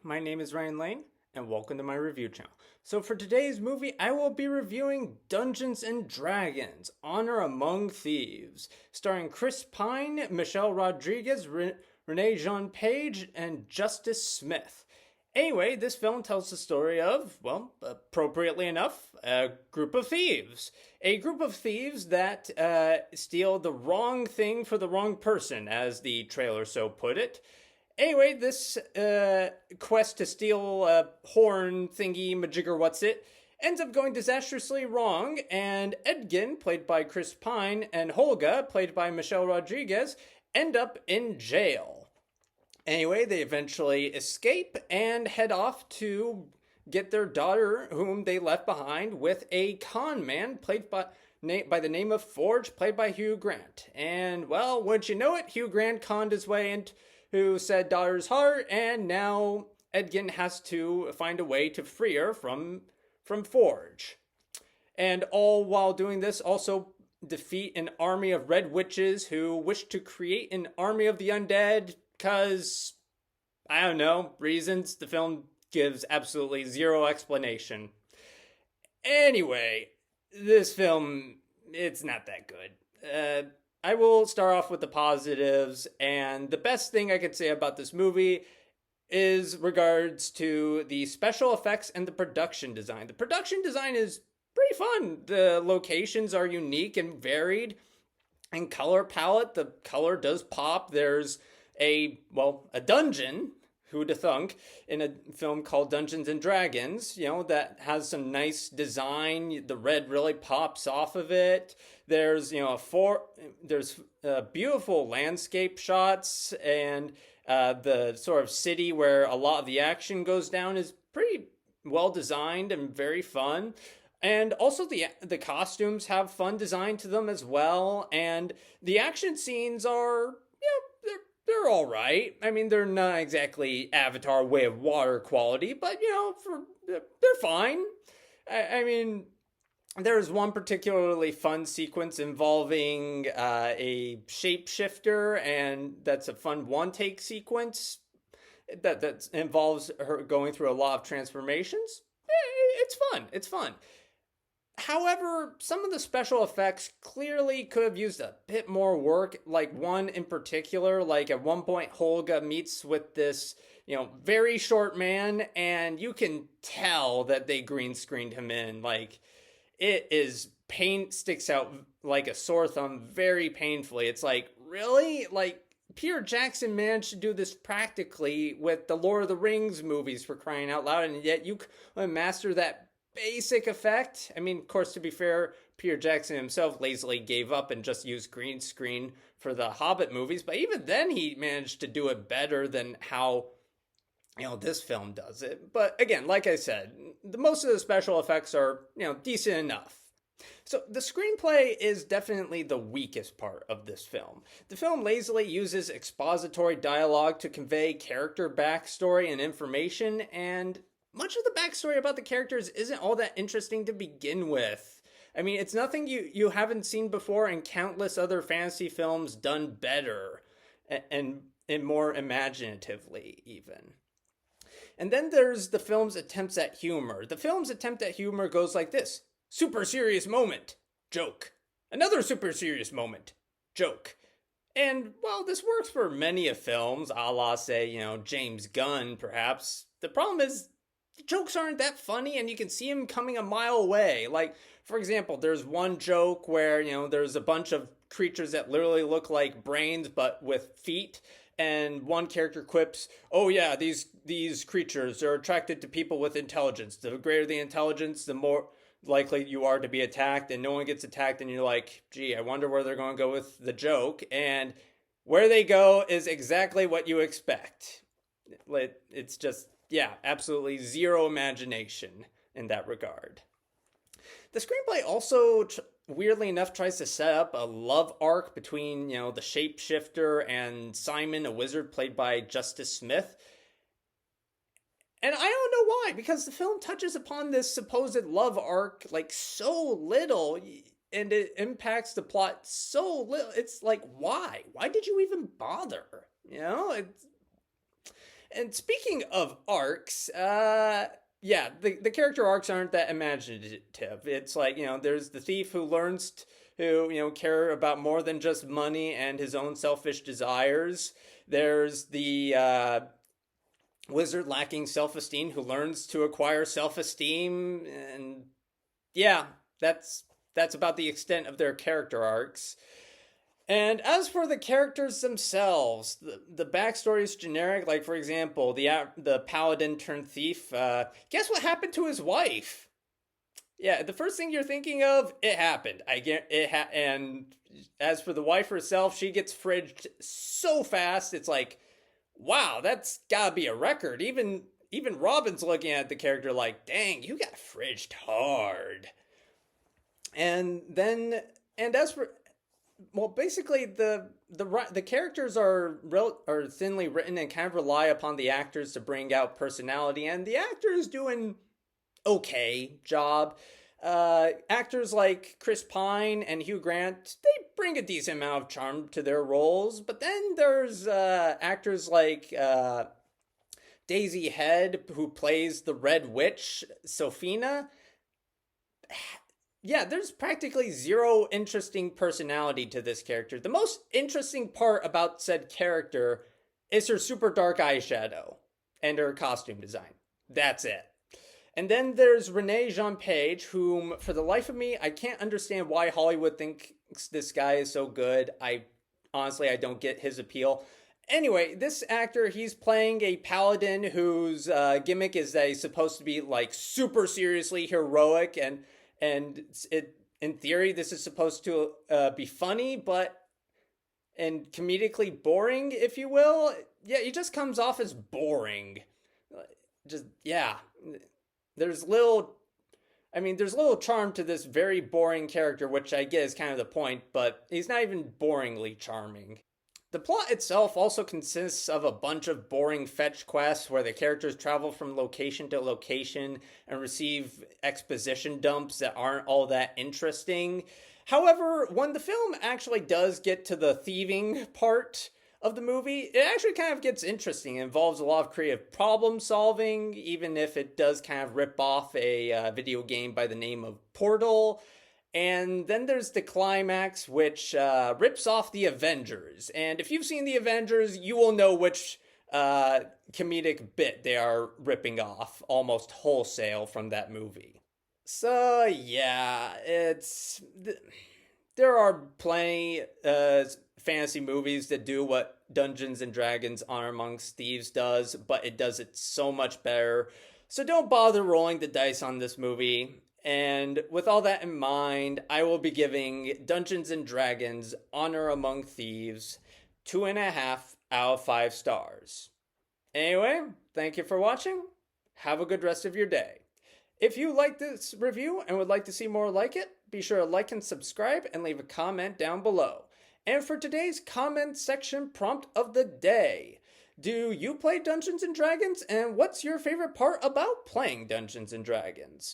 my name is Ryan Lane, and welcome to my review channel. So for today's movie, I will be reviewing Dungeons and Dragons: Honor Among Thieves, starring Chris Pine, Michelle Rodriguez, Renee Jean Page, and Justice Smith. Anyway, this film tells the story of, well, appropriately enough, a group of thieves. A group of thieves that steal the wrong thing for the wrong person, as the trailer so put it. Anyway, this quest to steal a horn thingy majigger what's it ends up going disastrously wrong, and Edgin, played by Chris Pine, and Holga, played by Michelle Rodriguez, end up in jail. Anyway, they eventually escape and head off to get their daughter, whom they left behind, with a con man played by the name of Forge, played by Hugh Grant. And, well, wouldn't you know it, Hugh Grant conned his way into who said daughter's heart, and now Edgin has to find a way to free her from Forge. And all while doing this, also defeat an army of red witches who wish to create an army of the undead because, I don't know, reasons. The film gives absolutely zero explanation. Anyway, this film, it's not that good. I will start off with the positives, and the best thing I could say about this movie is regards to the special effects and the production design. The production design is pretty fun. The locations are unique and varied, and color palette, the color does pop. There's a dungeon, who'da thunk, in a film called Dungeons and Dragons, that has some nice design. The red really pops off of it. There's, there's beautiful landscape shots, and the sort of city where a lot of the action goes down is pretty well designed and very fun. And also the costumes have fun design to them as well, and the action scenes are, they're all right. I mean, they're not exactly Avatar Way of Water quality, but they're fine. I mean, there's one particularly fun sequence involving a shapeshifter, and that's a fun one-take sequence that involves her going through a lot of transformations. It's fun. It's fun. However, some of the special effects clearly could have used a bit more work. Like one in particular, like at one point Holga meets with this, very short man, and you can tell that they green screened him in. Like, it is sticks out like a sore thumb very painfully. It's like, really? Like, Peter Jackson managed to do this practically with the Lord of the Rings movies, for crying out loud, and yet you couldn't master that basic effect. I mean, of course, to be fair, Peter Jackson himself lazily gave up and just used green screen for the Hobbit movies, but even then he managed to do it better than how this film does it. But again, like I said, most of the special effects are decent enough. So the screenplay is definitely the weakest part of this film. The film lazily uses expository dialogue to convey character backstory and information, and much of the backstory about the characters isn't all that interesting to begin with. I mean, it's nothing you haven't seen before in countless other fantasy films done better and more imaginatively, even. And then there's the film's attempts at humor. The film's attempt at humor goes like this: super serious moment, joke. Another super serious moment, joke. And while this works for many of films, a la, say, James Gunn, perhaps, the problem is the jokes aren't that funny, and you can see them coming a mile away. Like, for example, there's one joke where, there's a bunch of creatures that literally look like brains, but with feet. And one character quips, "Oh yeah, these creatures are attracted to people with intelligence. The greater the intelligence, the more likely you are to be attacked." And no one gets attacked, and you're like, gee, I wonder where they're going to go with the joke. And where they go is exactly what you expect. It's just, absolutely zero imagination in that regard. The screenplay also, weirdly enough, tries to set up a love arc between, the shapeshifter and Simon, a wizard played by Justice Smith. And I don't know why, because the film touches upon this supposed love arc like so little, and it impacts the plot so little. It's like, why? Why did you even bother? It's And speaking of arcs, yeah, the character arcs aren't that imaginative. It's like, there's the thief who learns who, care about more than just money and his own selfish desires. There's the wizard lacking self-esteem who learns to acquire self-esteem, and yeah, that's about the extent of their character arcs. And as for the characters themselves, the backstory is generic. Like, for example, the paladin turned thief. Guess what happened to his wife? Yeah, the first thing you're thinking of, it happened. I get it. And as for the wife herself, she gets fridged so fast. It's like, wow, that's gotta be a record. Even Robin's looking at the character like, dang, you got fridged hard. And then, and as for well, basically the characters are thinly written and kind of rely upon the actors to bring out personality, and the actors do an okay job. Actors like Chris Pine and Hugh Grant, they bring a decent amount of charm to their roles, but then there's actors like Daisy Head, who plays the Red Witch, Sophina. Yeah, there's practically zero interesting personality to this character. The most interesting part about said character is her super dark eyeshadow and her costume design. That's it. And then there's Renee Jean Page, whom, for the life of me, I can't understand why Hollywood thinks this guy is so good. I don't get his appeal. Anyway, this actor, he's playing a paladin whose gimmick is that he's supposed to be like super seriously heroic, and it in theory this is supposed to be funny, but and comedically boring, if you will. Yeah, he just comes off as boring. Just yeah, there's little. I mean, there's little charm to this very boring character, which I get is kind of the point, but he's not even boringly charming. The plot itself also consists of a bunch of boring fetch quests where the characters travel from location to location and receive exposition dumps that aren't all that interesting. However, when the film actually does get to the thieving part of the movie, it actually kind of gets interesting. It involves a lot of creative problem solving, even if it does kind of rip off a video game by the name of Portal. And then there's the climax, which rips off the Avengers. And if you've seen the Avengers, you will know which comedic bit they are ripping off almost wholesale from that movie. So yeah, there are plenty fantasy movies that do what Dungeons and Dragons Honor Amongst Thieves does, but it does it so much better. So don't bother rolling the dice on this movie. And with all that in mind, I will be giving Dungeons and Dragons Honor Among Thieves 2.5 out of 5 stars. Anyway, thank you for watching. Have a good rest of your day. If you like this review and would like to see more like it, be sure to like and subscribe and leave a comment down below. And for today's comment section prompt of the day, do you play Dungeons and Dragons, and what's your favorite part about playing Dungeons and Dragons?